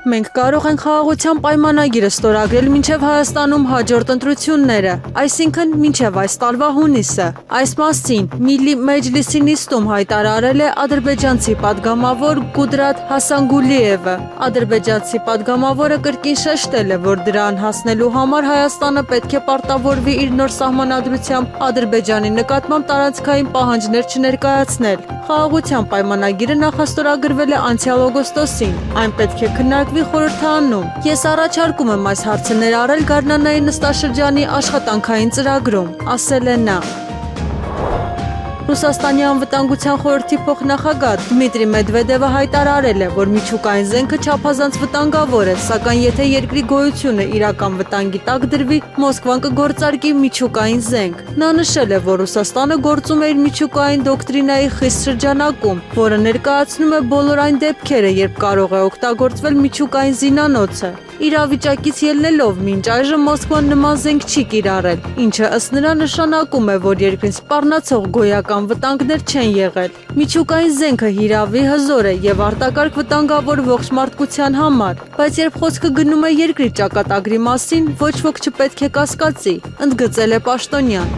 Մենք կարող ենք խաղաղության պայմանագիրը ստորագրել մինչև Հայաստանում հաջորդ ընտրությունները, այսինքն մինչև այս տարվա հունիսը։ Այս մասին Միլլի Մեջլիսի նիստում հայտարարել է ադրբեջանցի падգամավոր Կուդրատ Հասանգուլիևը։ Ադրբեջանցի падգամավորը կրկին շեշտել է, որ դրան հասնելու համար Հայաստանը պետք է պարտավորվի իր նոր սահմանադրությամբ Ադրբեջանի նկատմամբ տարածքային պահանջներ չներկայացնել։ Խաղաղության պայմանագիրը նախաստորագրվել է անցյալ օգոստոսին։ Այն պետք է քննարկվի խորհրդարանում։ Ես առաջարկում եմ այս հարցը ներառել գարնանային նստաշրջանի աշխատանքային ծրագրում, ասել է նա։ Ռուսաստանի անվտանգության խորհրդի փոխնախագահ Դմիտրի Մեդվեդևը հայտարարել է, որ միջուկային զենքը չափազանց վտանգավոր է, սակայն եթե երկրի գոյությունը իրական վտանգի տակ դրվի, Մոսկվան կգործարկի միջուկային զենք։ Նա նշել է, որ Ռուսաստանը գործում է իր միջուկային դոկտրինայի խիստ շրջանակում, որը ներկայացնում է բոլոր այն դեպքերը, երբ կարող է օգտագործվել միջուկային զինանոցը։ Իրավիճակից ելնելով մինչ այժմ Մոսկվան նման զենք չի կիրառել, ինչը ըստ նրա նշանակում է, որ երկրին սպառնացող գոյական վտանգներ չեն եղել։ Միջուկային զենքը հիրավի հզոր է եւ արտակարգ վտանգավոր ողջ մարդկության համար, բայց երբ խոսքը գնում է երկրի ճակատագրի մասին, ոչ ոք չպետք է կասկածի, ընդգծել է Պաշտոնյան։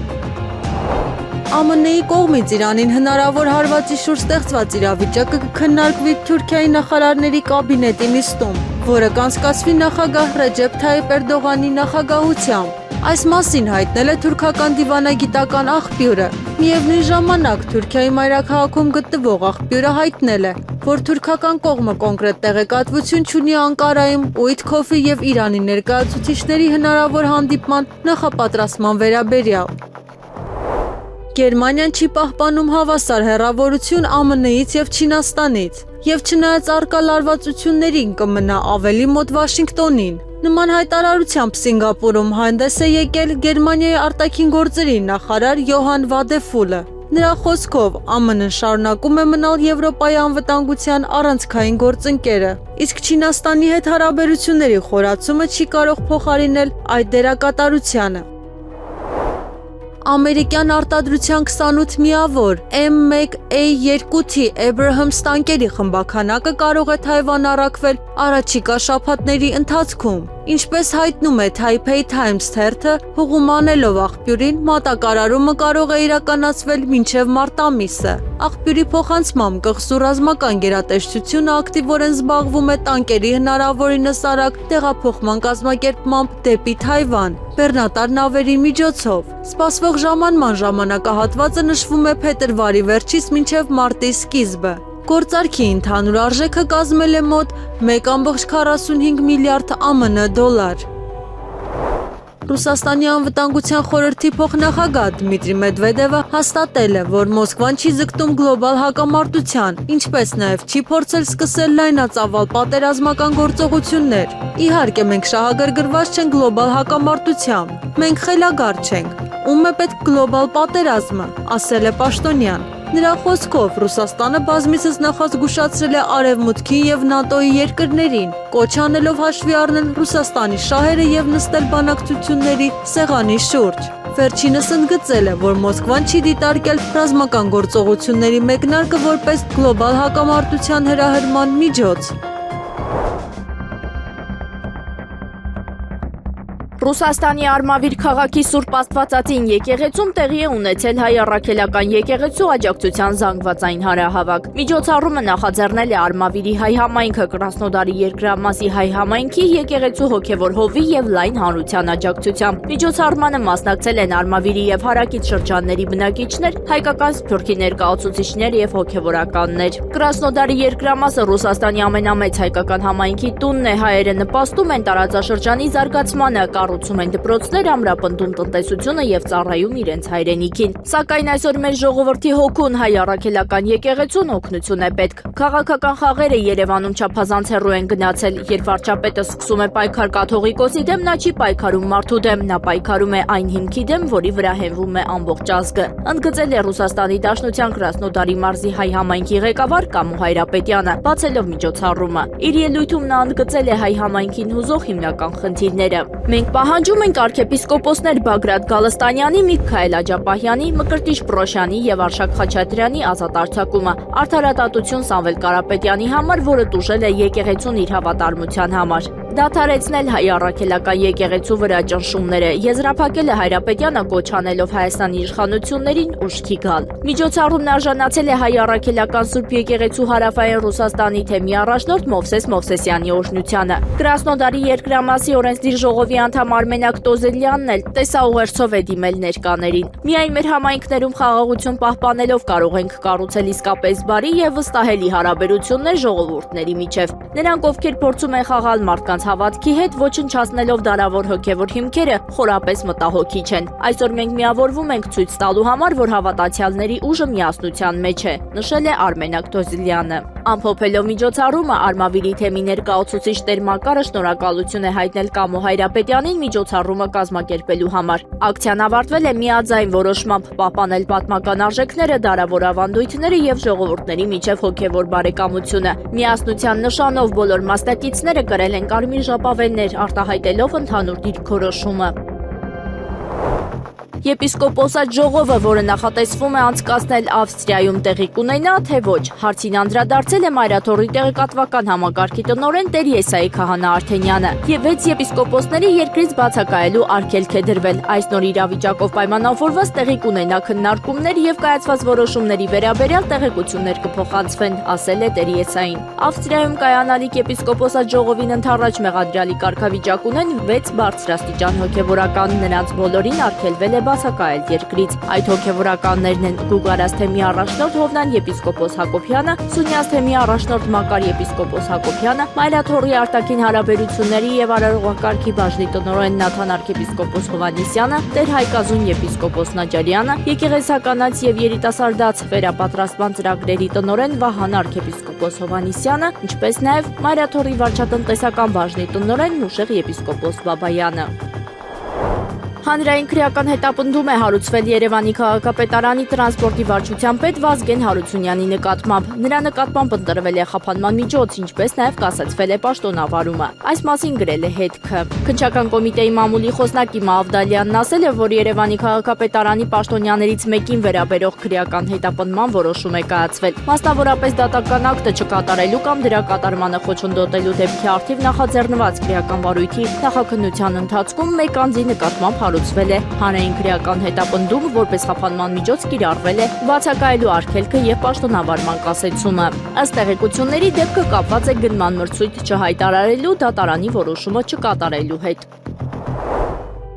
ԱՄՆ-ի կողմից Իրանին հնարավոր հարվածի շուրջ ստեղծված իրավիճակը կքննարկվի Թուրքիայի նախարարների կաբինետի նիստում, որը կանցկացվի նախագահ Ռեջեփ Թայիփ Էրդողանի նախագահությամբ։ Այս մասին հայտնել է թուրքական դիվանագիտական աղբյուրը։ Միևնույն ժամանակ Թուրքիայի մայրաքաղաքում գտնվող աղբյուրը հայտնել է, որ թուրքական կողմը կոնկրետ տեղեկատվություն չունի Անկարայում Ուիթքոֆի եւ Իրանի ներկայացուցիչների հնարավոր հանդիպման նախապատրաստման վերաբերյալ։ Գերմանիան չի պահպանում հավասար հեռավորություն ԱՄՆ-ից եւ Չինաստանից, եւ չնայած առկա լարվածություններին կմնա ավելի մոտ Վաշինգտոնին։ Նման հայտարարությամբ Սինգապուրում հանդես է եկել Գերմանիայի արտաքին գործերի նախարար Յոհան Վադեֆուլը։ Նրա խոսքով ԱՄՆ-ն շարունակում է մնալ Եվրոպայի անվտանգության առանցքային գործընկերը, իսկ Չինաստանի հետ հարաբերությունների խորացումը չի կարող փոխարինել այդ դերակատարությանը։ Ամերիկյան արտադրության 28 միավոր M1A2T Abrams տանկերի խմբաքանակը կարող է Թայվան առաքվել առաջիկա շաբաթների ընթացքում։ Ինչպես հայտնում է Taipei Times թերթը, հուղում անելով աղբյուրին, մատակարարումը կարող է իրականացվել մինչև մարտ ամիսը։ Աղբյուրի փոխանցմամբ կղզու ռազմական գերատեսչությունը ակտիվորեն զբաղվում է տանկերի հնարավորինս արագ տեղափոխման կազմակերպմամբ դեպի Թայվան, բեռնատար նավերի միջոցով։ Սպասվող ժամանման ժամանակահատվածը նշվում է փետրվարի վերջից մինչև մարտի սկիզբը։ Գործարքի ընդհանուր արժեքը կազմել է մոտ 1.45 միլիարդ ԱՄՆ դոլար։ Ռուսաստանի անվտանգության խորհրդի փոխնախագահ Դմիտրի Մեդվեդևը հաստատել է, որ Մոսկվան չի ձգտում գլոբալ հակամարտության, ինչպես նաև չի փորձել սկսել լայնածավալ պատերազմական գործողություններ։ Իհարկե, մենք շահագրգռված չենք գլոբալ հակամարտությամբ։ Մենք խելագար չենք։ Ում է պետք գլոբալ պատերազմը, ասել է Պաշտոնյան։ Նրա խոսքով Ռուսաստանը բազմիցս նախազգուշացրել է Արևմուտքին եւ ՆԱՏՕ-ի երկրներին, կոչ անելով հաշվի առնել Ռուսաստանի շահերը եւ նստել բանակցությունների սեղանի շուրջ։ Վերջինս ընդգծել է, որ Մոսկվան չի դիտարկել ռազմական գործողությունների մեկնարկը որպես գլոբալ հակամարտության հրահրման միջոց։ Ռուսաստանի Արմավիր քաղաքի Սուրբ Աստվածածին եկեղեցում տեղի է ունեցել հայ առաքելական եկեղեցու աջակցության զանգվածային հանրահավաք։ Միջոցառումը նախաձեռնել է Արմավիրի հայ համայնքը, Կրասնոդարի երկրամասի հայ համայնքի եկեղեցու հոգևոր հովի եւ լայն հանրության աջակցությամբ։ Միջոցառմանը մասնակցել են Արմավիրի եւ հարակից շրջանների բնակիչներ, հայկական սփյուռքի ներկայացուցիչներ եւ հոգևորականներ։ Կրասնոդարի երկրամասը Ռուսաստանի ամենամեծ հայկական համայնքի տունն է, հայերը նպաստում են տարածաշրջանի զարգացմանը, կառուցում են դպրոցներ, ամրապնդում տնտեսությունը եւ ծառայում իրենց հայրենիքին։ Սակայն այսօր մեր ժողովրդի հոգուն հայ առաքելական եկեղեցուն օգնություն է պետք։ Քաղաքական խաղերը Երևանում չափազանց հեռու են գնացել, երբ վարչապետը սկսում է պայքար կաթողիկոսի դեմ, նա չի պայքարում մարդու դեմ, նա պայքարում է այն հիմքի դեմ, որի վրա հենվում է ամբողջ ազգը։ Ընդգծել է Ռուսաստանի Դաշնության Կրասնոդարի մարզի հայ համայնքի ղեկավար Կամո Հայրապետյանը, բացելով միջոցառումը։ Իր ելույթում նա ընդգծել է հայ համայնքին հուզող հիմնական խնդիրները։ Մենք Պահանջում ենք arczepiskoposներ Բագրատ Գալստանյանի, Միքայել Աջապահյանի, Մկրտիչ Պրոշյանի եւ Արշակ Խաչատրյանի ազատ արձակումը, արդարադատություն Սամվել Կարապետյանի համար, որը տուժել է եկեղեցուն իր հավատարմության համար։ Դադարեցնել հայ առաքելական եկեղեցու վրա ճնշումները, եզրափակել է Հայրապետյանը կոչ անելով Հայաստանի իշխանություններին ուշքի գալ։ Միջոցառումն արժանացել է հայ առաքելական Սուրբ եկեղեցու հարավային Ռուսաստանի թեմի առաջնորդ Մովսես Մովսեսյանի օրհնությանը։ Կրասնոդարի երկրամասի օրենսդիր ժողովի անդամ Արմենակ Տոզելյանն էլ տեսաուղերձով է դիմել ներկաներին։ Միայն մեր համայնքներում խաղաղություն պահպանելով կարող ենք կառուցել իսկապես բարի եւ վստահելի հարաբերություններ ժողովուրդների միջև։ Նրանք, ովքեր փորձում են խաղալ մարդկանց հավատքի հետ, ոչնչացնելով դարավոր հոգևոր հիմքերը, խորապես մտահոգիչ են։ Այսօր մենք միավորվում ենք ցույց տալու համար, որ հավատացյալների ուժը միասնության մեջ է, նշել է Արմենակ Տոզելյանը։ Ամփոփելով միջոցառումը, Արմավիրի թեմի ներկայացուցիչ Տեր Մակարը շնորհակալություն է հայտնել Կամո Հայրապետյանին միջոցառումը կազմակերպելու համար։ Ակցիան ավարտվել է միաձայն որոշմամբ պահպանել պատմական արժեքները, դարավոր ավանդույթները եւ ժողովուրդների միջև հոգեվոր բարեկամությունը։ Միասնության նշանով բոլոր մասնակիցները կրել են կարմիր ժապավեններ, արտահայտելով ընդհանուր դիրքորոշումը։ Եպիսկոպոսաց ժողովը, որը նախատեսվում է անցկացնել Ավստրիայում տեղի կունենա, թե ոչ, հարցին անդրադարձել է Մայրաթորի տեղեկատվական համակարգի տնօրեն Տեր Եսայի Քահանա Արթենյանը, եւ 6 եպիսկոպոսների երկրից բացակայելու արգելք է դրվել։ Այս նոր իրավիճակով պայմանավորված տեղի կունենա քննարկումներ եւ կայացված որոշումների վերաբերյալ տեղեկություններ կփոխանցվեն, ասել է Տեր Եսային։ Ավստրիայում կայանալիք եպիսկոպոսաց ժողովին ընդառաջ մեղադրյալի կարգավիճակ ունեն 6 բարձրաստիճան հոգեվորական, նրանց բոլորին արգելվել է բացակայել երկրից։ Այդ հոգևորականներն են Գուգարաց թեմի առաջնորդ Հովնան եպիսկոպոս Հակոբյանը, Սունյաց թեմի առաջնորդ Մակար եպիսկոպոս Հակոբյանը, Մայրաթորի արտաքին հարաբերությունների եւ արարողակարգի բաժնի տնօրեն Նաթան arczepiskopos Հովանեսյանը, Տեր Հայկազուն եպիսկոպոս Նաջարյանը, եկեղեցականաց եւ երիտասարդաց վերապատրաստման ծրագրերի տնօրեն Վահան arczepiskopos Հովանեսյանը, ինչպես նաեւ Մայրաթորի վարչատնտեսական բաժնի տնօրեն Մուշեղ եպիսկոպոս Բաբայանը։ Հանրային քրեական հետապնդում է հարուցվել Երևանի քաղաքապետարանի տրանսպորտի վարչության պետ Վազգեն Հարությունյանի նկատմամբ։ Նրա նկատմամբ ընտրվել է խափանման միջոց, ինչպես նաև կասեցվել է պաշտոնավարումը։ Այս մասին գրել է Հետքը։ Քննչական կոմիտեի մամուլի խոսնակ Իմա Ավդալյանն ասել է, որ Երևանի քաղաքապետարանի պաշտոնյաներից մեկին վերաբերող քրեական հետապնդման որոշում է կայացվել։ Մասնավորապես դատական ակտը չկատարելու կամ դրա կատարմանը խոչընդոտելու դեպքի առթիվ նախաձեռնված քրեական վարույթի նախաքննության ընթացքում մեկ անձի նկատմամբ հարուցվել է հանրային քրեական հետապնդում, որպես խափանման միջոց կիրառվել է բացակայելու արգելքը եւ պաշտոնավարման կասեցումը։ Ըստ տեղեկությունների դեպքը կապված է գնման մրցույթ չհայտարարելու, դատարանի որոշումը չկատարելու հետ։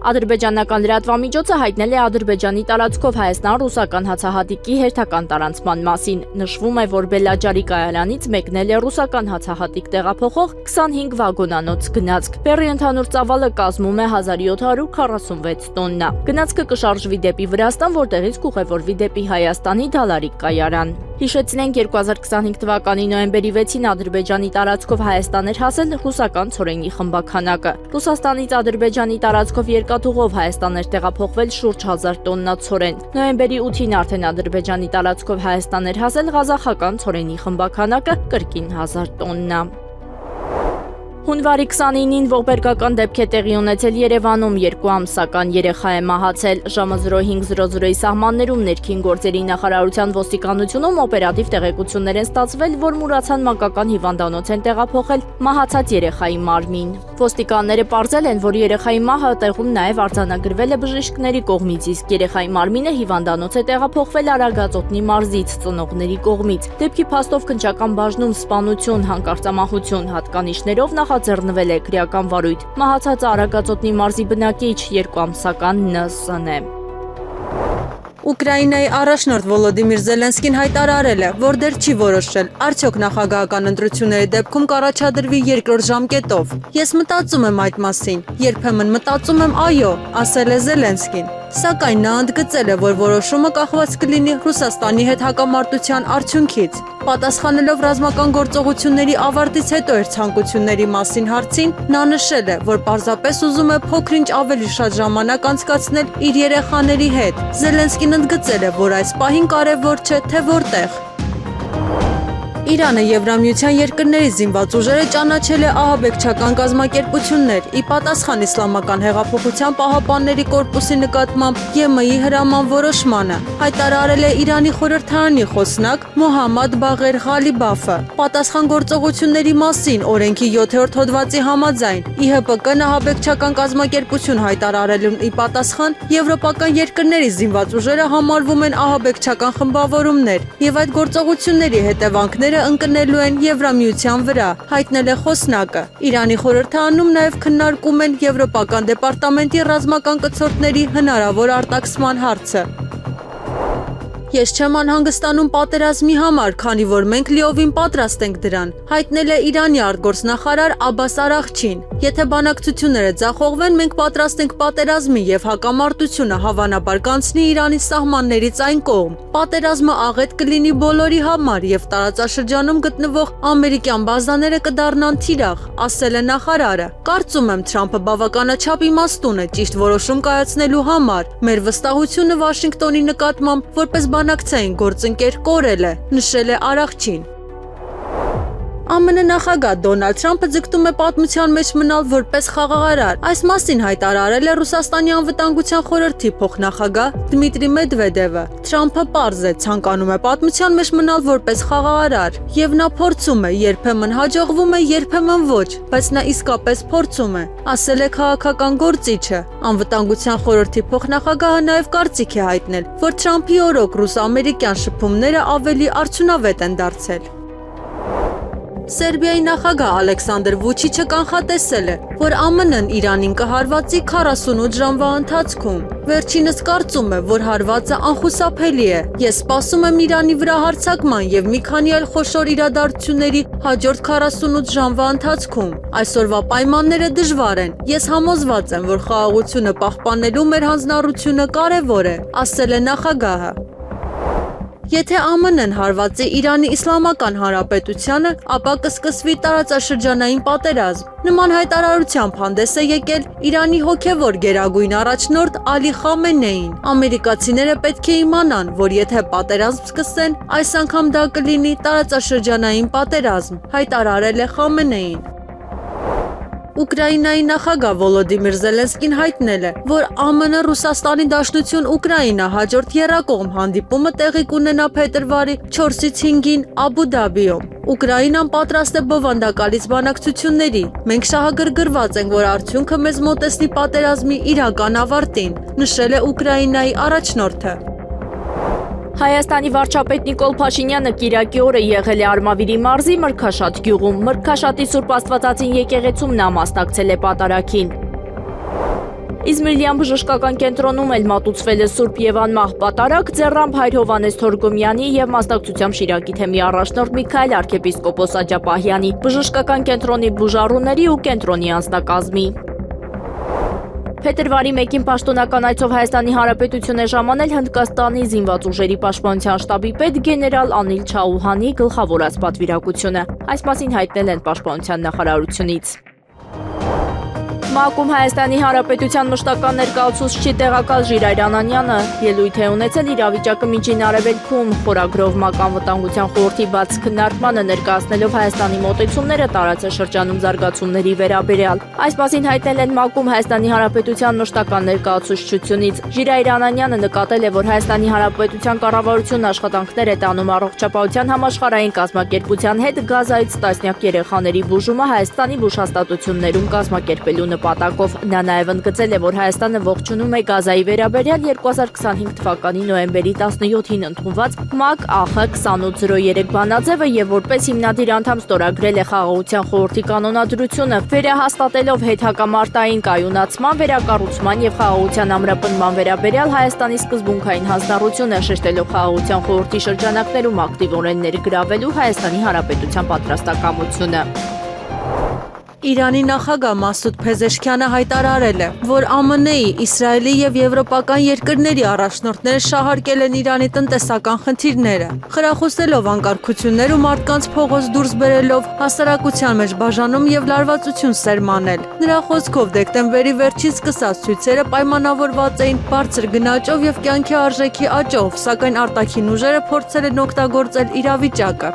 Ադրբեջանական լրատվամիջոցը հայտնել է Ադրբեջանի տարածքով Հայաստան-ռուսական հացահատիկի հերթական տարանցման մասին։ Նշվում է, որ Բելաջարի կայարանից մեկնել է ռուսական հացահատիկ տեղափոխող 25 վագոնանոց գնացք։ Բեռի ընդհանուր ծավալը կազմում է 1746 տոննա։ Գնացքը կշարժվի դեպի Վրաստան, որտեղից կուղևորվի դեպի Հայաստանի Դալարիկ կայարան։ Հիշեցնենք 2025 թվականի նոյեմբերի 6-ին Ադրբեջանի տարածքով Հայաստան էր հասել ռուսական ցորենի խմբականակը։ Ռուսաստանից Ադրբեջանի տարածքով երկաթուղով Հայաստան էր տեղափոխվել շուրջ 1000 տոննա ցորեն։ Նոյեմբերի 8-ին արդեն Ադրբեջանի տարածքով Հայաստան էր հասել ղազախական ցորենի խմբականակը կրկին 1000 տոննա։ Հունվարի 29-ին ողբերգական դեպք է տեղի ունեցել Երևանում, 2 ամսական երեխա է մահացել։ Ժամը 05:00-ի սահմաններում ներքին գործերի նախարարության ոստիկանությունում օպերատիվ տեղեկություններ են ստացվել, որ Մուրացան մանկական հիվանդանոց են տեղափոխել մահացած երեխայի մարմին։ Ոստիկանները պարզել են, որ երեխայի մահը տեղում նաև արձանագրվել է բժիշկների կողմից, իսկ երեխայի մարմինը հիվանդանոց է տեղափոխվել Արագածոտնի մարզից ծնողների կողմից։ Դեպքի փաստով քննչական բաժնում սպանություն, հանկարծամահություն հատկանիշներով նախաձեռնվել է քրեական վարույթ։ Մահացածը Արագածոտնի մարզի բնակիչ 2 ամսական Ն.Ս.Ն է։ Ուկրաինայի առաջնորդ Վոլոդիմիր Զելենսկին հայտարարել է, որ դեռ չի որոշել, արդյոք նախագահական ընտրությունների դեպքում կառաջադրվի երկրորդ ժամկետով։ Ես մտածում եմ այդ մասին, երբեմն մտածում եմ այո, ասել է Զելենսկին։ Սակայն նա ընդգծել է, որ որոշումը կախված կլինի Ռուսաստանի հետ հակամարտության արդյունքից։ Պատասխանելով ռազմական գործողությունների ավարտից հետո իր ցանկությունների մասին հարցին, նա նշել է, որ պարզապես ուզում է փոքր-ինչ ավելի շատ ժամանակ անցկացնել իր երեխաների հետ։ Զելենսկին ընդգծել է, որ այս պահին կարևոր չէ, թե որտեղ։ Իրանը Եվրամիության երկրների զինված ուժերը ճանաչել է ահաբեկչական կազմակերպություններ՝ ի պատասխան Իսլամական հեղափոխության պահապանների կորպուսի նկատմամբ ԵՄ-ի հրաման որոշմանը, հայտարարել է Իրանի խորհրդարանի խոսնակ Մոհամմադ Բաղեր Ղալիբաֆը։ Պատասխանատվությունների մասին օրենքի 7-րդ հոդվածի համաձայն ԻՀՊԿ-ն ահաբեկչական կազմակերպություն հայտարարելուն ի պատասխան եվրոպական երկրների զինված ուժերը համարվում են ահաբեկչական խմբավորումներ եւ այդ գործողությունների հետևանքները ընկնելու են Եվրամիության վրա, հայտնել է խոսնակը։ Իրանի խորհրդարանում նաև քննարկում են Եվրոպական դեպարտամենտի ռազմական կցորդների հնարավոր արտաքսման հարցը։ Ես չեմ անհանգստանում պատերազմի համար, քանի որ մենք լիովին պատրաստ ենք դրան, հայտնել է Իրանի արտգործնախարար Աբբաս Արաղչին։ Եթե բանակցությունները ձախողվեն, մենք պատրաստ ենք պատերազմի եւ հակամարտությունը հավանաբար կանցնի Իրանի սահմաններից այն կողմ։ Պատերազմը աղետ կլինի բոլորի համար եւ տարածաշրջանում գտնվող ամերիկյան բազաները կդառնան թիրախ, ասել է նախարարը։ Կարծում եմ Թրամփը բավականաչափ իմաստուն է ճիշտ որոշում կայացնելու համար։ Մեր վստահությունը Վաշինգտոնի նկատմամբ որպես բանակցային գործընկեր կորել է, նշել է Արաղչին։ ԱՄՆ նախագահ Դոնալդ Թրամփը ձգտում է պատմության մեջ մնալ որպես խաղաղարար։ Այս մասին հայտարարել է Ռուսաստանի անվտանգության խորհրդի փոխնախագահ Դմիտրի Մեդվեդևը։ Թրամփը պարզ է ցանկանում է պատմության մեջ մնալ որպես խաղաղարար, եւ նա փորձում է, երբեմն հաջողվում է, երբեմն ոչ, բայց նա իսկապես փորձում է, ասել է քաղաքական գործիչը։ Անվտանգության խորհրդի փոխնախագահը նաև կարծիք է հայտնել, որ Թրամփի օրոք ռուս-ամերիկյան շփումները ավելի արդյունավետ են դարձել։ Սերբիայի նախագահ Ալեքսանդր Վուչիչը կանխատեսել է, որ ԱՄՆ-ն Իրանին կհարվածի 48 ժամվա ընթացքում։ Վերջինս կարծում է, որ հարվածը անխուսափելի է։ Ես սպասում եմ Իրանի վրա հարձակման եւ մի քանի այլ խոշոր իրադարձությունների հաջորդ 48 ժամվա ընթացքում։ Այսօրվա պայմանները դժվար են։ Ես համոզված եմ, որ խաղաղությունը պահպանելու մեր հանձնառությունը կարևոր է, ասել է նախագահը։ Եթե ԱՄՆ-ն հարվածի Իրանի Իսլամական Հանրապետությանը, ապա կսկսվի տարածաշրջանային պատերազմ։ Նման հայտարարությամբ հանդես է եկել Իրանի հոգևոր գերագույն առաջնորդ Ալի Խամենեին։ Ամերիկացիները պետք է իմանան, որ եթե պատերազմ սկսեն, այս անգամ դա կլինի տարածաշրջանային պատերազմ, հայտարարել է Խամենեին։ Ուկրաինայի նախագահ Վոլոդիմիր Զելենսկին հայտնել է, որ ԱՄՆ Ռուսաստանի Դաշնություն Ուկրաինա հաջորդ եռակողմ հանդիպումը տեղի կունենա փետրվարի 4-ից 5-ին Աբու Դաբիում։ Ուկրաինան պատրաստ է բովանդակալից բանակցությունների։ Մենք շահագրգռված ենք, որ արդյունքը մեզ մոտեցնի պատերազմի իրական ավարտին, նշել է Ուկրաինայի առաջնորդը։ Հայաստանի վարչապետ Նիկոլ Փաշինյանը կիրակի օրը եղել է Արմավիրի մարզի Մրգաշատ գյուղում։ Մրգաշատի Սուրբ Աստվածածին եկեղեցում նա մասնակցել է պատարագին։ Իզմիլյան բժշկական կենտրոնում էլ մատուցվել է Սուրբ եւ անմահ պատարագ ձեռամբ Հայր Հովհաննես Թորգոմյանի եւ մասնակցությամբ Շիրակի թեմի առաջնորդ Միքայել arczepiskopos Աջապահյանի, բժշկական կենտրոնի բուժառուների ու կենտրոնի անձնակազմի։ Փետրվարի 1-ին պաշտոնական այցով Հայաստանի Հանրապետություն է ժամանել Հնդկաստանի զինված ուժերի պաշտպանության շտաբի պետ գեներալ Անիլ Չաուհանի գլխավորած պատվիրակությունը։ Այս մասին հայտնել են պաշտպանության նախարարությունից։ ՄԱԿ-ում Հայաստանի Հանրապետության մշտական ներկայացուցիչ տեղակալ Ժիրայր Անանյանը ելույթ է ունեցել իրավիճակը Միջին Արևելքում խորագրով ՄԱԿ անվտանգության խորհրդի բաց քննարկմանը ներկայացնելով Հայաստանի մոտեցումները տարածաշրջանում զարգացումների վերաբերյալ։ Այս մասին հայտնել են ՄԱԿ-ում Հայաստանի Հանրապետության մշտական ներկայացուցչությունից։ Ժիրայր Անանյանը նկատել է, որ Հայաստանի Հանրապետության կառավարությունն աշխատանքներ է տանում առողջապահության համաշխարհային կազմակերպության հետ Գազայից տասնյակ երեխաների բուժումը Հայաստանի բուժհաստատություններում կազմակերպելու նպատակով։ Նա նաև ընդգծել է, որ Հայաստանը ողջունում է Գազայի վերաբերյալ 2025 թվականի նոյեմբերի 17-ին ընդունված ՄԱԿ ԱԽ 2803 բանաձևը եւ որպես հիմնադիր անդամ ստորագրել է Խաղաղության խորհրդի կանոնադրությունը, վերահաստատելով հետհակամարտային կայունացման, վերակառուցման եւ խաղաղության ամրապնման վերաբերյալ Հայաստանի սկզբունքային հանձնառությունը, շեշտելով Խաղաղության խորհրդի շրջանակներում ակտիվորեն ներգրավելու Հայաստանի Հանրապետության պատրաստակամությունը։ Իրանի նախագահ Մասուդ Փեզեշքյանը հայտարարել է, որ ԱՄՆ-ի, Իսրայելի եւ եվրոպական երկրների առաջնորդները շահարկել են Իրանի տնտեսական խնդիրները, խրախուսելով անկարգություններ ու մարդկանց փողոց դուրս բերելով հասարակության մեջ բաժանում եւ լարվածություն սերմանել։ Նրա խոսքով դեկտեմբերի վերջին սկսած ցույցերը պայմանավորված էին բարձր գնաճով եւ կյանքի արժեքի աճով, սակայն արտաքին ուժերը փորձել են օգտագործել իրավիճակը։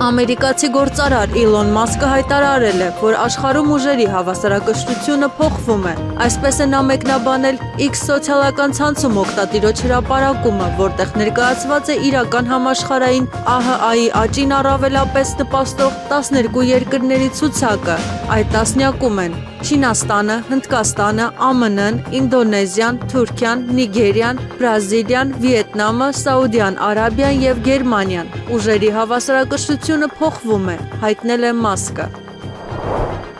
Ամերիկացի գործարար Իլոն Մասկը հայտարարել է, որ աշխարհում ուժերի հավասարակշռությունը փոխվում է։ Այսպես է նա մեկնաբանել X սոցիալական ցանցում օգտատիրոջ հրապարակումը, որտեղ ներկայացված է իրական համաշխարհային ԱՀԱ-ի աճին առավելապես նպաստող 12 երկրների ցուցակը։ Այդ տասնյակում են Չինաստանը, Հնդկաստանը, ԱՄՆ-ն, Ինդոնեզիան, Թուրքիան, Նիգերիան, Բրազիլիան, Վիետնամը, Սաուդյան Արաբիան եւ Գերմանիան։ Ուժերի հավասարակշռությունը փոխվում է, հայտնել է Մասկը։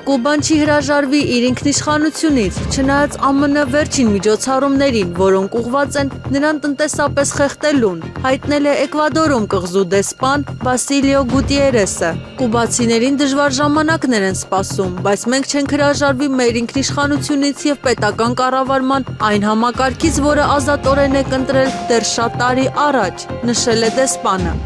Կուբան չի հրաժարվի իր ինքնիշխանությունից, չնայած ԱՄՆ վերջին միջոցառումներին, որոնք ուղղված են նրան տնտեսապես խեղդելուն, հայտնել է Էկվադորում կղզու դեսպան Բասիլիո Գուտիերեսը։ Կուբացիներին դժվար ժամանակներ են սպասում, բայց մենք չենք հրաժարվի մեր ինքնիշխանությունից եւ պետական կառավարման այն համակարգից, որը ազատորեն է կընտրել դեռ շատ տարի առաջ, նշել է դեսպանը։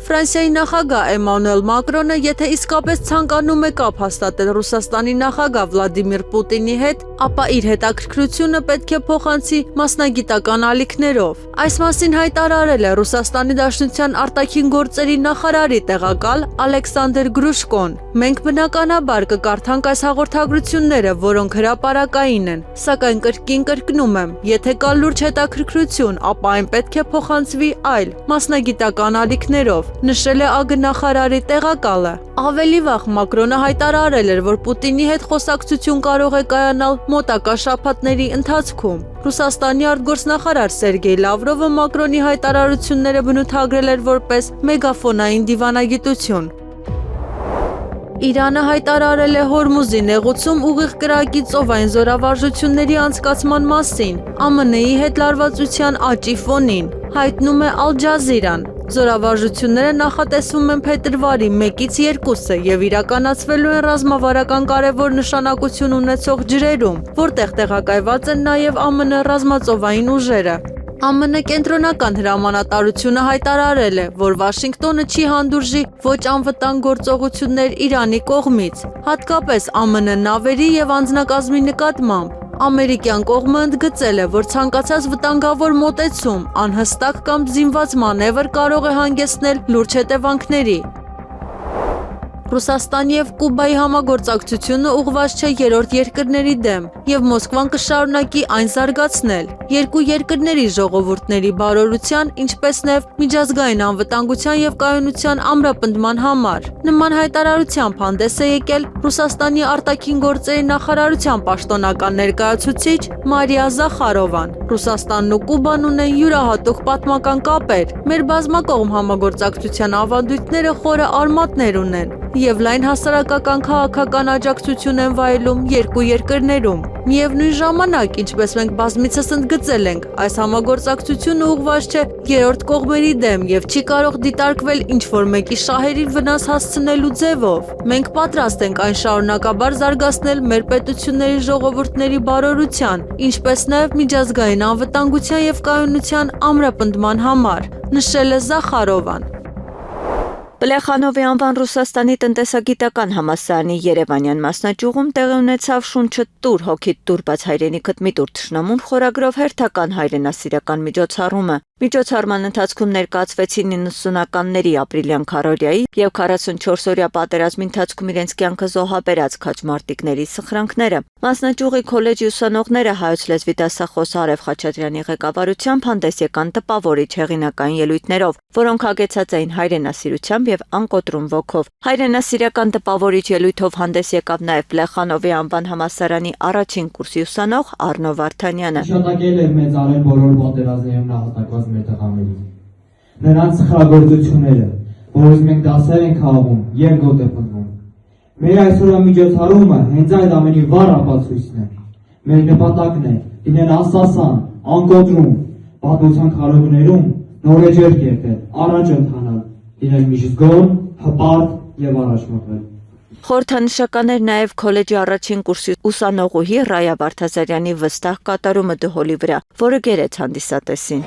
Ֆրանսիայի նախագահ Էմանուել Մակրոնը, եթե իսկապես ցանկանում է կապ հաստատել Ռուսաստանի նախագահ Վլադիմիր Պուտինի հետ, ապա իր հետաքրքրությունը պետք է փոխանցի մասնագիտական ալիքներով։ Այս մասին հայտարարել է Ռուսաստանի Դաշնության արտաքին գործերի նախարարի տեղակալ Ալեքսանդր Գրուշկոն։ Մենք բնականաբար կկարդանք այս հաղորդագրությունները, որոնք հրապարակային են, սակայն կրկին կրկնում եմ, եթե կա լուրջ հետաքրքրություն, ապա այն պետք է փոխանցվի այլ մասնագիտական ալիքներով, նշել է ԱԳ նախարարի տեղակալը։ Ավելի վաղ Մակրոնը հայտարարել էր, որ Պուտինի հետ խոսակցություն կարող է կայանալ մոտակա շաբաթների ընթացքում։ Ռուսաստանի արտգործնախարար Սերգեյ Լավրովը Մակրոնի հայտարարությունները բնութագրել էր որպես մեգաֆոնային դիվանագիտություն։ Իրանը հայտարարել է Հորմուզի նեղուցում ուղիղ կրակի ծովային զորավարժությունների անցկացման մասին, ԱՄՆ-ի հետ լարվածության աճի ֆոնին, հայտնում է Ալ Ջազիրան։ Զորավարժությունները նախատեսվում են փետրվարի 1-ից 2-ը եւ իրականացվելու են ռազմավարական կարևոր նշանակություն ունեցող ջրերում, որտեղ տեղակայված են նաեւ ԱՄՆ ռազմածովային ուժերը։ ԱՄՆ կենտրոնական հրամանատարությունը հայտարարել է, որ Վաշինգտոնը չի հանդուրժի ոչ անվտանգ գործողություններ Իրանի կողմից, հատկապես ԱՄՆ նավերի եւ անձնակազմի նկատմամբ։ Ամերիկյան կողմը ընդգծել է, որ ցանկացած վտանգավոր մոտեցում, անհստակ կամ զինված մանևր կարող է հանգեցնել լուրջ հետևանքների։ Ռուսաստանի եւ Կուբայի համագործակցությունը ուղղված չէ երրորդ երկրների դեմ, եւ Մոսկվան կշարունակի այն զարգացնել։ Երկու երկրների ժողովուրդների բարօրության, ինչպես նաեւ միջազգային անվտանգության եւ կայունության ամրապնդման համար։ Նման հայտարարությամբ հանդես է եկել Ռուսաստանի արտաքին գործերի նախարարության պաշտոնական ներկայացուցիչ Մարիա Զախարովան։ Ռուսաստանն ու Կուբան ունեն յուրահատուկ պատմական կապեր։ Մեր բազմակողմ համագործակցության ավանդույթները խորը արմատներ ունեն եւ լայն հասարակական քաղաքական աջակցություն են վայելում երկու երկրներում։ Միևնույն ժամանակ, ինչպես մենք բազմիցս ընդգծել ենք, այս համագործակցությունը ուղղված չէ երրորդ կողմերի դեմ եւ չի կարող դիտարկվել ինչ-որ մեկի շահերին վնաս հասցնելու ձևով։ Մենք պատրաստ ենք այն շարունակաբար զարգացնել մեր պետությունների ժողովուրդների բարօրության, ինչպես նաեւ միջազգային անվտանգության եւ կայունության ամրապնդման համար, նշել է Զախարովան։ Պլեխանովի անվան Ռուսաստանի տնտեսագիտական համալսարանի Երևանյան մասնաճյուղում տեղի ունեցավ «Շունչդ տուր, հոգիդ տուր, բայց հայրենիքդ մի տուր» թշնամուն խորագրով հերթական հայրենասիրական միջոցառումը։ Միջոցառման ընթացքում ներկայացվեցին 90-ականների ապրիլյան քարոզիայի եւ 44-օրյա պատերազմի ընթացքում իրենց կյանքը զոհաբերած քաչմարտիկների սխրանքները։ Մասնաճյուղի քոլեջի ուսանողները հայոց լեզվի դասախոս Արև Խաչատրյանի ղեկավարությամբ հանդես եկան տպավորիչ հեղինակային ելույթներով, որոնք հագեցած էին հայրենասիրությամբ եւ անկոտրում ոգով։ Հայրենասիրական տպավորիչ ելույթով հանդես եկավ նաեւ Պլեխանովի անվան համալսարանի առաջին կուրսի ուսանող Արնո Վարդանյանը։ Շատակել էր մեծարել բոլոր պատերազմներում նահատակված մեր տղաներին։ Նրանց սխրագործությունները, որոնց մենք դասեր ենք քաղում, երկոտ է փնվում։ Մեր այսօրվա միջոցառումը հենց այդ ամենի վառ ապացույցն է։ Մեր նպատակն է լինել անսասան, անկոտրում, պատմության քարոզներում նորեջեր կերտել, առաջ ընթանալ, լինել միջզգոն, հպարտ եւ առաջ մղվել։ Խորհրդանշական էր նաև քոլեջի առաջին կուրսի ուսանողուհի Ռայա Վարդազարյանի վստահ կատարումը դհոլի վրա, որը գերեց հանդիսատեսին։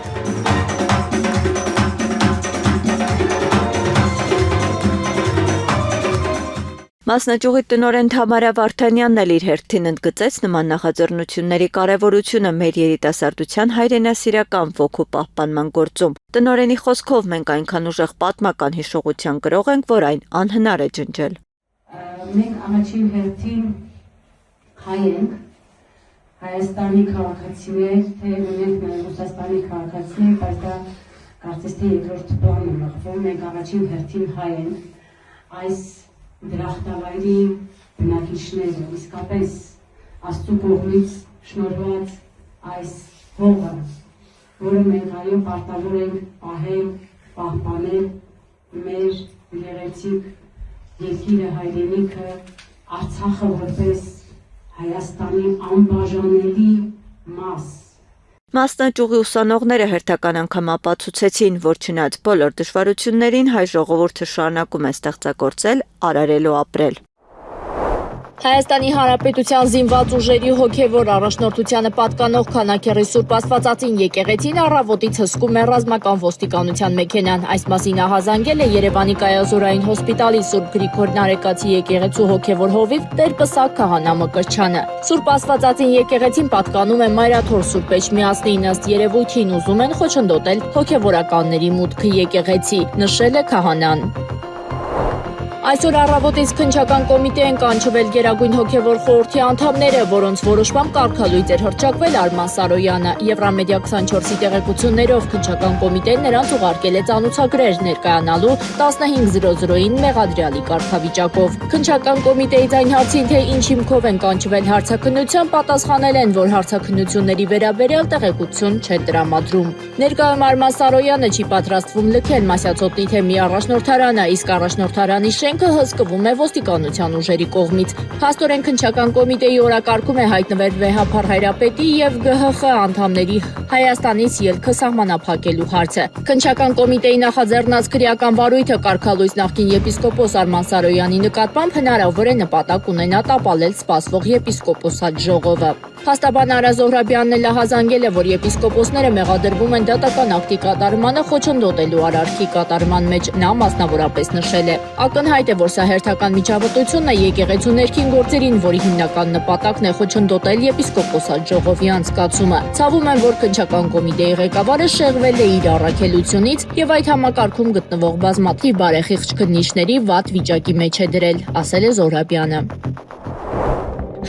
Մասնաճյուղի տնօրեն Թամարա Վարդանյանն էլ իր հերթին ընդգծեց նման նախաձեռնությունների կարևորությունը մեր երիտասարդության հայրենասիրական ոգու պահպանման գործում։ Տնօրենի խոսքով մենք այնքան ուժեղ պատմական հիշողության կրող ենք, որ այն անհնար է ջնջել։ Մենք առաջին հերթին հայ ենք, Հայաստանի քաղաքացիներ, թե ունենք Ռուսաստանի քաղաքացիներ, բայց դա կարծես թե երկրորդ պլան է մղվում, մենք առաջին հերթին հայ ենք, այս դրախտավայրի բնակիչները, իսկապես Աստծու կողմից շնորհված այս հողը, որը մենք այո պարտավոր ենք պահել, պահպանել մեր գեղեցիկ երկիրը, հայրենիքը, Արցախը որպես Հայաստանի անբաժանելի մաս։ Մասնաճյուղի ուսանողները հերթական անգամ ապացուցեցին, որ չնայած բոլոր դժվարություններին հայ ժողովուրդը շարունակում է ստեղծագործել, արարել ու ապրել։ Հայաստանի Հանրապետության զինված ուժերի հոգևոր առաջնորդությանը պատկանող Քանաքեռի Սուրբ Աստվածածին եկեղեցին առավոտից հսկում է ռազմական ոստիկանության մեքենան։ Այս մասին ահազանգել է Երևանի Կայազորային հոսպիտալի Սուրբ Գրիգոր Նարեկացի եկեղեցու հոգևոր հովիվ Տեր Պսակ քահանա Մկրտչյանը։ Սուրբ Աստվածածին եկեղեցին պատկանում է Մայրաթոր Սուրբ Էջմիածնին, ըստ երևույթին ուզում են խոչընդոտել հոգևորականների մուտքը եկեղեցի, նշել է քահանան։ Այսօր առավոտից քննչական կոմիտե են կանչվել Գերագույն հոգևոր խորհրդի անդամները, որոնց որոշմամբ կարգալույծ էր հռչակվել Արման Սարոյանը։ Եվրամեդիա 24-ի տեղեկություններով քննչական կոմիտեն նրանց ուղարկել է ծանուցագրեր ներկայանալու 15:00-ին մեղադրյալի կարգավիճակով։ Քննչական կոմիտեից այն հարցին, թե ինչ հիմքով են կանչվել հարցաքննության, պատասխանել են, որ հարցաքննությունների վերաբերյալ տեղեկություն չեն տրամադրում։ Ներկայում Արման Սարոյանը չի պատրաստվում լքել Մասյացոտնի թեմի առաջնորդարանը, իսկ առաջնորդարանի շենքը հսկվում է ոստիկանության ուժերի կողմից։ Փաստորեն քննչական կոմիտեի օրակարգում է հայտնվել վեհափառ հայրապետի եւ ԳՀԽ անդամների Հայաստանից ելքը սահմանափակելու հարցը։ Քննչական կոմիտեի նախաձեռնած քրեական վարույթը կարգալույծ նախկին եպիսկոպոս Արման Սարոյանի նկատմամբ հնարավոր է նպատակ ունենա տապալել սպասվող եպիսկոպոսատ ժողովը։ Փաստաբան Արա Զոհրաբյանն էլ ահազանգել է, որ եպիսկոպոսները մեղադրվում են դատական ակտի կատարմանը խոչընդոտելու արարքի կատարման մեջ, նա մասնավորապես նշել է։ Ակնհայտ է, որ սա հերթական միջավտությունն է եկեղեցու ներքին գործերին, որի հիմնական նպատակն է խոչընդոտել եպիսկոպոսատ ժողովի անցկացումը։ Ցավում եմ, որ քննչական կոմիտեի ղեկավարը շեղվել է իր առաքելությունից եւ այդ համակարգում գտնվող բազմաթիվ բարեխիղճ քննիչների վատ վիճակի մեջ է դրել, ասել է Զոհրաբյանը։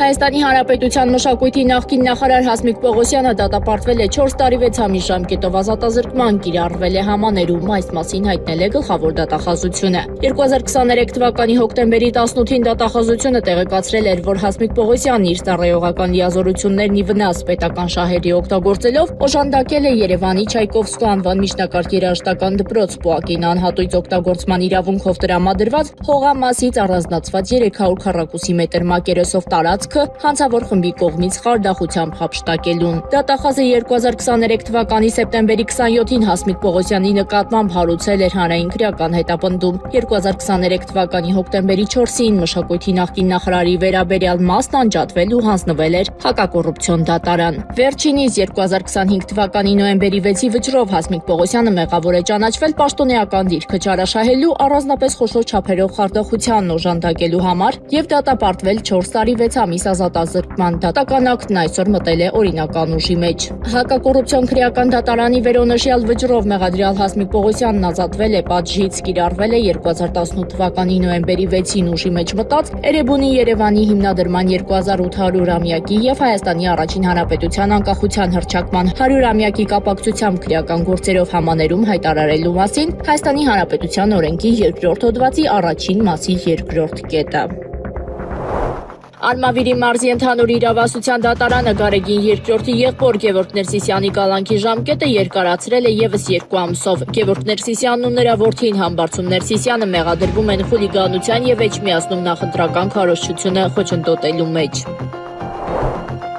Հայաստանի Հանրապետության մշակույթի նախկին նախարար Հասմիկ Պողոսյանը դատապարտվել է 4 տարի 6 ամիս ժամկետով ազատազրկման, կիրառվել է համաներում, այս մասին հայտնել է գլխավոր դատախազությունը։ 2023 թվականի հոկտեմբերի 18-ին դատախազությունը տեղեկացրել էր, որ Հասմիկ Պողոսյանն իր ծառայողական լիազորություններն ի վնաս պետական շահերի օգտագործելով օժանդակել է Երևանի Չայկովսկու անվան միջնակարգ երաժշտական դպրոց ՊՈԱԿ-ին անհատույց օգտագործման իրավունքով տրամադրված հողամասից առանձնացված 300 քառակուսի մետր մակերեսով տարած հանցավոր խմբի կողմից խարդախությամբ հափշտակելուն։ Դատախազը 2023 թվականի սեպտեմբերի 27-ին Հասմիկ Պողոսյանի նկատմամբ հարուցել էր հանրային քրեական հետապնդում։ 2023 թվականի հոկտեմբերի 4-ին մշակույթի նախկին նախարարի վերաբերյալ մասն անջատվել ու հանձնվել էր հակակոռուպցիոն դատարան։ Վերջինիս 2025 թվականի նոյեմբերի 6-ի վճռով Հասմիկ Պողոսյանը մեղավոր է ճանաչվել պաշտոնեական դիրքը չարաշահելու, առանձնապես խոշոր չափերով խարդախությանն օժանդակելու համար եւ դատապարտվել 4 տարի 6 ամիս ազատազրկման։ Դատական ակտն այսօր մտել է օրինական ուժի մեջ։ Հակակոռուպցիոն քրեական դատարանի վերոնշյալ վճռով մեղադրյալ Հասմիկ Պողոսյանն ազատվել է պատժից, կիրառվել է 2018 թվականի նոյեմբերի 6-ին ուժի մեջ մտած Էրեբունի Երևանի հիմնադրման 2800-ամյակի եւ Հայաստանի առաջին հանրապետության անկախության հռչակման 100-ամյակի կապակցությամբ քրեական գործերով համաներում հայտարարելու մասին Հայաստանի Հանրապետության օրենքի 2-րդ հոդվածի առաջին մասի 2-րդ կետը։ Արմավիրի մարզի ընդհանուր իրավասության դատարանը Գարեգին II-ի եղբոր Գևորգ Ներսիսյանի կալանքի ժամկետը երկարացրել է եւս 2 ամսով։ Գևորգ Ներսիսյանն ու նրա որդին Համբարձում Ներսիսյանը մեղադրվում են խուլիգանության եւ Էջմիածնում նախընտրական քարոզչությունը խոչընդոտելու մեջ։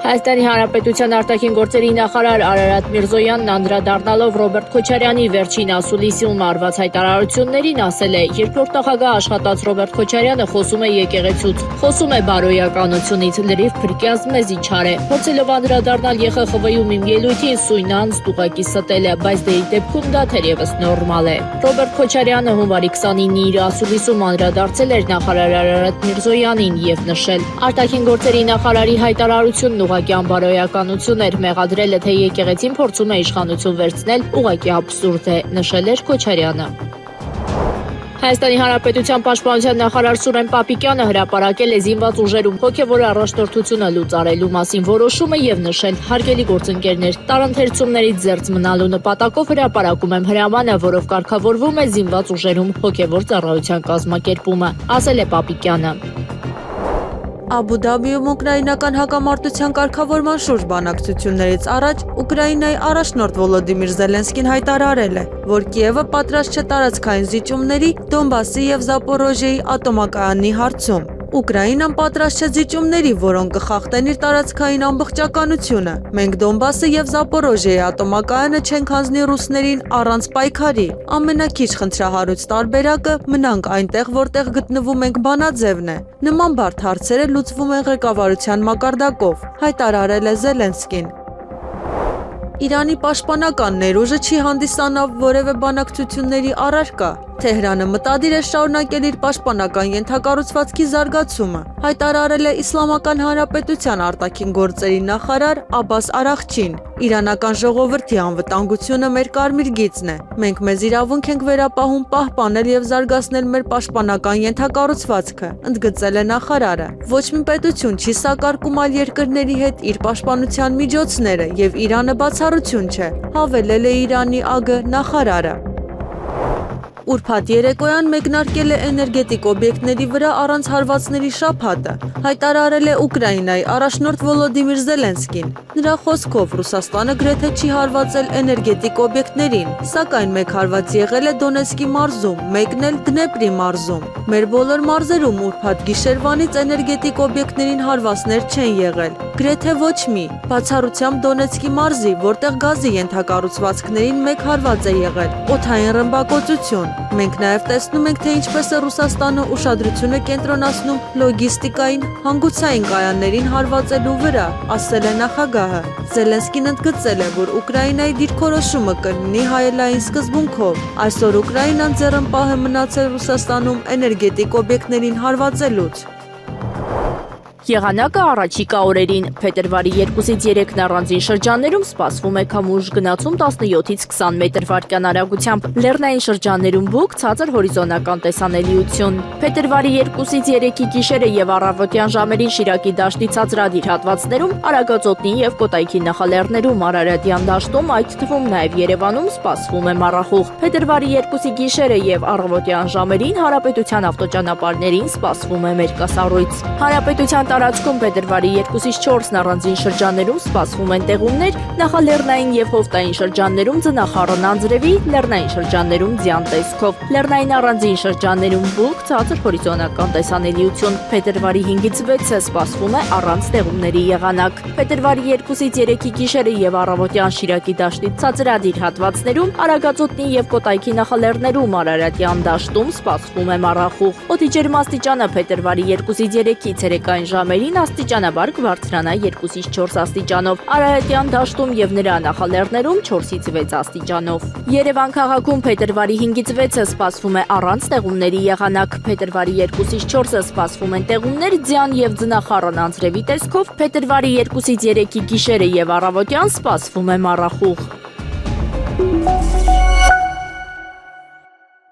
Հայաստանի Հանրապետության արտաքին գործերի նախարար Արարատ Միրզոյանն անդրադառնալով Ռոբերտ Քոչարյանի վերջին ասուլիսիում արված հայտարարություններին ասել է. «Երկրորդ նախագահ աշխատած Ռոբերտ Քոչարյանը խոսում է եկեղեցուց, խոսում է բարոյականությունից, լրիվ փրկյազ մեզի չար է»։ Փորձելով անդրադառնալ ԵԽԽՎ-ում իմ ելույթին սույն անձ ուղղակի ստել է, բայց դե ի դեպքում դա թերևս նորմալ է։ Ռոբերտ Քոչարյանը հունվարի 29-ի իր ասուլիսում անդրադարձել էր նախարար Արարատ Միրզոյանին եւ նշել. «Արտաքին գործերի նախարարի հայտարարությունն ուղղակի անբարոյականություն էր, մեղադրելը թե եկեղեցին փորձում է իշխանություն վերցնել, ուղղակի աբսուրդ է», նշել էր Քոչարյանը։ Հայաստանի Հանրապետության պաշտպանության նախարար Սուրեն Պապիկյանը հրապարակել է զինված ուժերում հոգևոր առաջնորդությունը լուծարելու մասին որոշումը եւ նշել. «Հարգելի գործընկերներ, տարընթերցումներից զերծ մնալու նպատակով հրապարակում եմ հրամանը, որով կարգավորվում է զինված ուժերում հոգևոր ծառայության կազմակերպումը», ասել է Պապիկյանը։ Աբու Դաբիում ուկրաինական հակամարտության կարգավորման շուրջ բանակցություններից առաջ Ուկրաինայի առաջնորդ Վոլոդիմիր Զելենսկին հայտարարել է, որ Կիևը պատրաստ չէ տարածքային զիջումների Դոնբասի եւ Զապորոժիեի ատոմակայանի հարցում։ Ուկրաինան պատրաստ չէ զիջումների, որոնք կխախտեն իր տարածքային ամբողջականությունը։ Մենք Դոնբասը եւ Զապորոժիեի ատոմակայանը չենք հանձնի ռուսներին առանց պայքարի։ Ամենակիչ խնդրահարույց տարբերակը մնանք այնտեղ, որտեղ գտնվում ենք բանաձևն է։ Նման բարդ հարցերը լուծվում են ղեկավարության մակարդակով, հայտարարել է Զելենսկին։ Իրանի պաշտպանական ներուժը չի հանդիսանա որևէ բանակցությունների առարկա։ Թեհրանը մտադիր է շարունակել իր պաշտպանական ենթակառուցվածքի զարգացումը, հայտարարել է Իսլամական Հանրապետության արտաքին գործերի նախարար Աբբաս Արաղչին։ Իրանական ժողովրդի անվտանգությունը մեր կարմիր գիծն է։ Մենք մեզ իրավունք ենք վերապահում պահպանել եւ զարգացնել մեր պաշտպանական ենթակառուցվածքը, ընդգծել է նախարարը։ Ոչ մի պետություն չի սակարկում այլ երկրների հետ իր պաշտպանության միջոցները եւ Իրանը բացառություն չէ, հավելել է Իրանի ԱԳ նախարարը։ Ուրբաթ երեկոյան մեկնարկել է էներգետիկ օբյեկտների վրա առանց հարվածների շաբաթը, հայտարարել է Ուկրաինայի առաջնորդ Վոլոդիմիր Զելենսկին։ Նրա խոսքով Ռուսաստանը գրեթե չի հարվածել էներգետիկ օբյեկտներին, սակայն մեկ հարված եղել է Դոնեցկի մարզում, մեկն էլ Դնեպրի մարզում։ Մեր բոլոր մարզերում ուրբաթ գիշերվանից էներգետիկ օբյեկտներին հարվածներ չեն եղել, գրեթե ոչ մի, բացառությամբ Դոնեցկի մարզի, որտեղ գազի ենթակառուցվածքներին մեկ հարված է եղել, օդային ռմբակոծություն։ Մենք նաև տեսնում ենք, թե ինչպես է Ռուսաստանը ուշադրություն է կենտրոնացնում լոգիստիկային, հանգուցային կայաններին հարվածելու վրա, ասել է նախագահը։ Զելենսկին ընդգծել է, որ Ուկրաինայի դիրքորոշումը կլինի հայելային սկզբունքով։ Այսօր Ուկրաինան ձեռնպահ է մնացել Ռուսաստանում էներգետիկ օբյեկտներին հարվածելուց։ Եղանակը առաջիկա օրերին փետրվարի 2-ից 3-ն առանձին շրջաններում սպասվում է քամուշ գնացում 17-ից 20 մետր վարկյան արագությամբ, լեռնային շրջաններում բուք, ցածր հորիզոնական տեսանելիություն։ Փետրվարի 2-ից 3-ի գիշերը եւ առավոտյան ժամերին Շիրակի դաշտի ցածրադիր հատվածներում, Արագածոտնի եւ Կոտայքի նախալեռներում, Արարատյան դաշտում, այդ թվում նաեւ Երևանում սպասվում է մառախուղ։ Փետրվարի 2-ի գիշերը եւ առավոտյան ժամերին Հանրապետության ավտոճանապարհներին սպասվում է մերկասառույց։ Հանրապետության տարածքում փետրվարի 2-ից 4-ն առանձին շրջաններում սպասվում են տեղումներ, նախալեռնային եւ հովտային շրջաններում ձնախառն անձրևի, լեռնային շրջաններում ձյան տեսքով, լեռնային առանձին շրջաններում բուք, ցածր հորիզոնական տեսանելիություն։ Փետրվարի 5-ից 6-ը սպասվում է առանց տեղումների եղանակ։ Փետրվարի 2-ից 3-ի գիշերը եւ առավոտյան Շիրակի դաշտի ցածրադիր հատվածներում, Արագածոտնի եւ Կոտայքի նախալեռներում, Արարատյան դաշտում սպասվում է մառախուղ։ Օդի ջերմաստիճանը փետրվարի 2-ից 3-ի ցերեկային ժամերին աստիճանաբար կբարձրանա 2-ից 4 աստիճանով, Արարատյան դաշտում եւ նրա նախալեռներում 4-ից 6 աստիճանով։ Երևան քաղաքում փետրվարի 5-ից 6-ը սպասվում է առանց տեղումների եղանակ, փետրվարի 2-ից 4-ը սպասվում են տեղումներ ձյան եւ ձնախառն անձրևի տեսքով, փետրվարի 2-ից 3-ի գիշերը եւ առավոտյան սպասվում է մառախուղ։